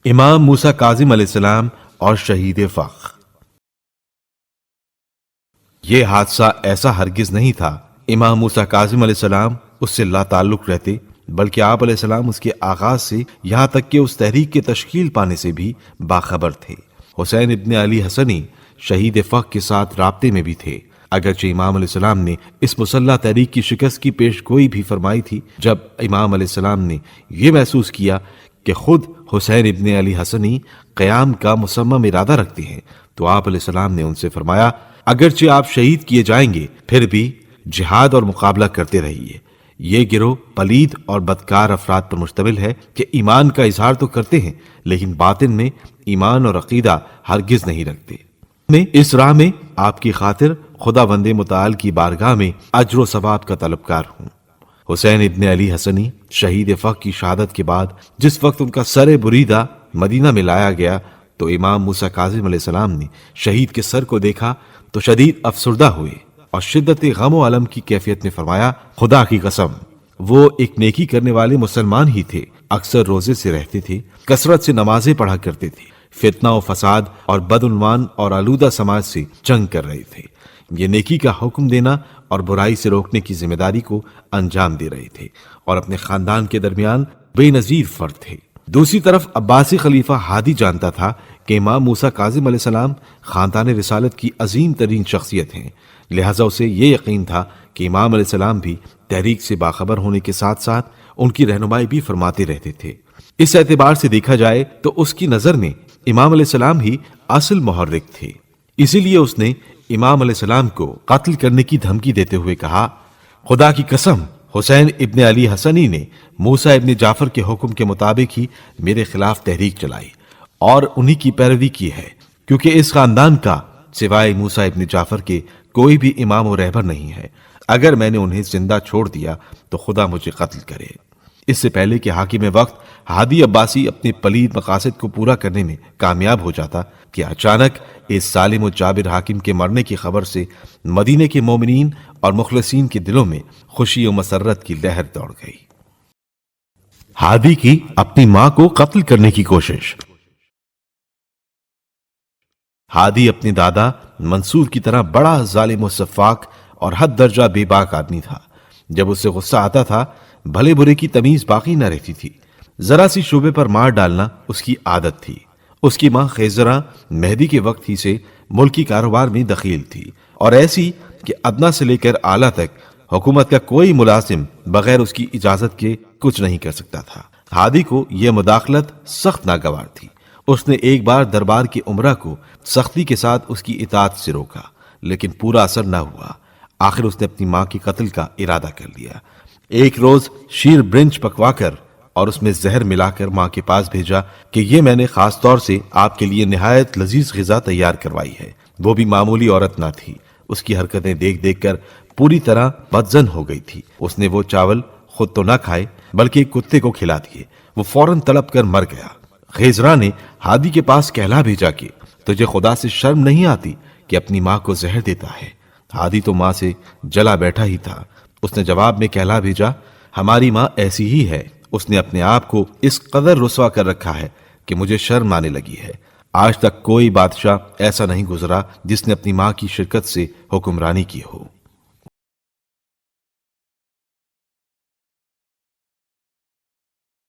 امام موسیٰ کاظم علیہ السلام اور شہید فخ۔ یہ حادثہ ایسا ہرگز نہیں تھا امام موسیٰ کاظم علیہ السلام اس سے لا تعلق رہتے، بلکہ آپ علیہ السلام اس کے آغاز سے یہاں تک کہ اس تحریک کے تشکیل پانے سے بھی باخبر تھے۔ حسین ابن علی حسنی شہید فخ کے ساتھ رابطے میں بھی تھے، اگرچہ امام علیہ السلام نے اس مسلح تحریک کی شکست کی پیش گوئی بھی فرمائی تھی۔ جب امام علیہ السلام نے یہ محسوس کیا کہ خود حسین ابن علی حسنی قیام کا مصمم ارادہ رکھتے ہیں، تو آپ علیہ السلام نے ان سے فرمایا، اگرچہ آپ شہید کیے جائیں گے پھر بھی جہاد اور مقابلہ کرتے رہیے۔ یہ گروہ پلید اور بدکار افراد پر مشتمل ہے کہ ایمان کا اظہار تو کرتے ہیں لیکن باطن میں ایمان اور عقیدہ ہرگز نہیں رکھتے۔ میں اس راہ میں آپ کی خاطر خدا بند متعال کی بارگاہ میں اجر و ثواب کا طلبکار ہوں۔ حسین ابن علی حسنی شہید فخ کی شہادت کے بعد جس وقت ان کا سر بریدہ مدینہ میں لایا گیا تو امام موسیٰ کاظم علیہ السلام نے شہید کے سر کو دیکھا تو شدید افسردہ ہوئے اور شدت غم و الم کی کیفیت میں فرمایا، خدا کی قسم وہ ایک نیکی کرنے والے مسلمان ہی تھے، اکثر روزے سے رہتے تھے، کثرت سے نمازیں پڑھا کرتے تھے، فتنہ و فساد اور بدعنوان اور آلودہ سماج سے جنگ کر رہے تھے، یہ نیکی کا حکم دینا اور برائی سے روکنے کی ذمہ داری کو انجام دے رہے تھے اور اپنے خاندان کے درمیان بے نظیر فرد تھے۔ دوسری طرف عباسی خلیفہ ہادی جانتا تھا کہ امام موسیٰ کاظم علیہ السلام خاندان رسالت کی عظیم ترین شخصیت ہیں، لہٰذا اسے یہ یقین تھا کہ امام علیہ السلام بھی تحریک سے باخبر ہونے کے ساتھ ساتھ ان کی رہنمائی بھی فرماتے رہتے تھے۔ اس اعتبار سے دیکھا جائے تو اس کی نظر میں امام علیہ السلام ہی اصل محرک تھے، اسی لیے اس نے امام علیہ السلام کو قتل کرنے کی دھمکی دیتے ہوئے کہا، خدا کی قسم حسین ابن علی حسنی نے موسیٰ ابن جعفر کے حکم کے مطابق ہی میرے خلاف تحریک چلائی اور انہی کی پیروی کی ہے، کیونکہ اس خاندان کا سوائے موسیٰ ابن جعفر کے کوئی بھی امام و رہبر نہیں ہے۔ اگر میں نے انہیں زندہ چھوڑ دیا تو خدا مجھے قتل کرے۔ اس سے پہلے کہ حاکم وقت ہادی عباسی اپنے پلید مقاصد کو پورا کرنے میں کامیاب ہو جاتا کہ اچانک اس ظالم و جابر حاکم کے مرنے کی خبر سے مدینے کے مومنین اور مخلصین کے دلوں میں خوشی و مسرت کی لہر دوڑ گئی۔ ہادی کی اپنی ماں کو قتل کرنے کی کوشش۔ ہادی اپنے دادا منصور کی طرح بڑا ظالم و سفاک اور حد درجہ بے باک آدمی تھا۔ جب اسے غصہ آتا تھا بھلے برے کی تمیز باقی نہ رہتی تھی، ذرا سی شعبے پر مار ڈالنا اس کی عادت تھی۔ اس کی ماں خیزرہ مہدی کے وقت ہی سے ملکی کاروبار میں دخیل تھی اور ایسی کہ ادنا سے لے کر اعلیٰ تک حکومت کا کوئی ملازم بغیر اس کی اجازت کے کچھ نہیں کر سکتا تھا۔ ہادی کو یہ مداخلت سخت ناگوار تھی۔ اس نے ایک بار دربار کے امراء کو سختی کے ساتھ اس کی اطاعت سے روکا لیکن پورا اثر نہ ہوا۔ آخر اس نے اپنی ماں کے قتل کا ارادہ کر لیا۔ ایک روز شیر برنج پکوا کر اور اس میں زہر ملا کر ماں کے پاس بھیجا کہ یہ میں نے خاص طور سے آپ کے لیے نہایت لذیذ غذا تیار کروائی ہے۔ وہ بھی معمولی عورت نہ تھی، اس کی حرکتیں دیکھ دیکھ کر پوری طرح بدظن ہو گئی تھی۔ اس نے وہ چاول خود تو نہ کھائے بلکہ ایک کتے کو کھلا دیے، وہ فوراً تڑپ کر مر گیا۔ خیزرہ نے ہادی کے پاس کہلا بھیجا کہ تجھے خدا سے شرم نہیں آتی کہ اپنی ماں کو زہر دیتا ہے؟ ہادی تو ماں سے جلا بیٹھا ہی تھا۔ اس نے جواب میں کہلا بھیجا، ہماری ماں ایسی ہی ہے، اس نے اپنے آپ کو اس قدر رسوا کر رکھا ہے کہ مجھے شرم آنے لگی ہے۔ آج تک کوئی بادشاہ ایسا نہیں گزرا جس نے اپنی ماں کی شرکت سے حکمرانی کی ہو۔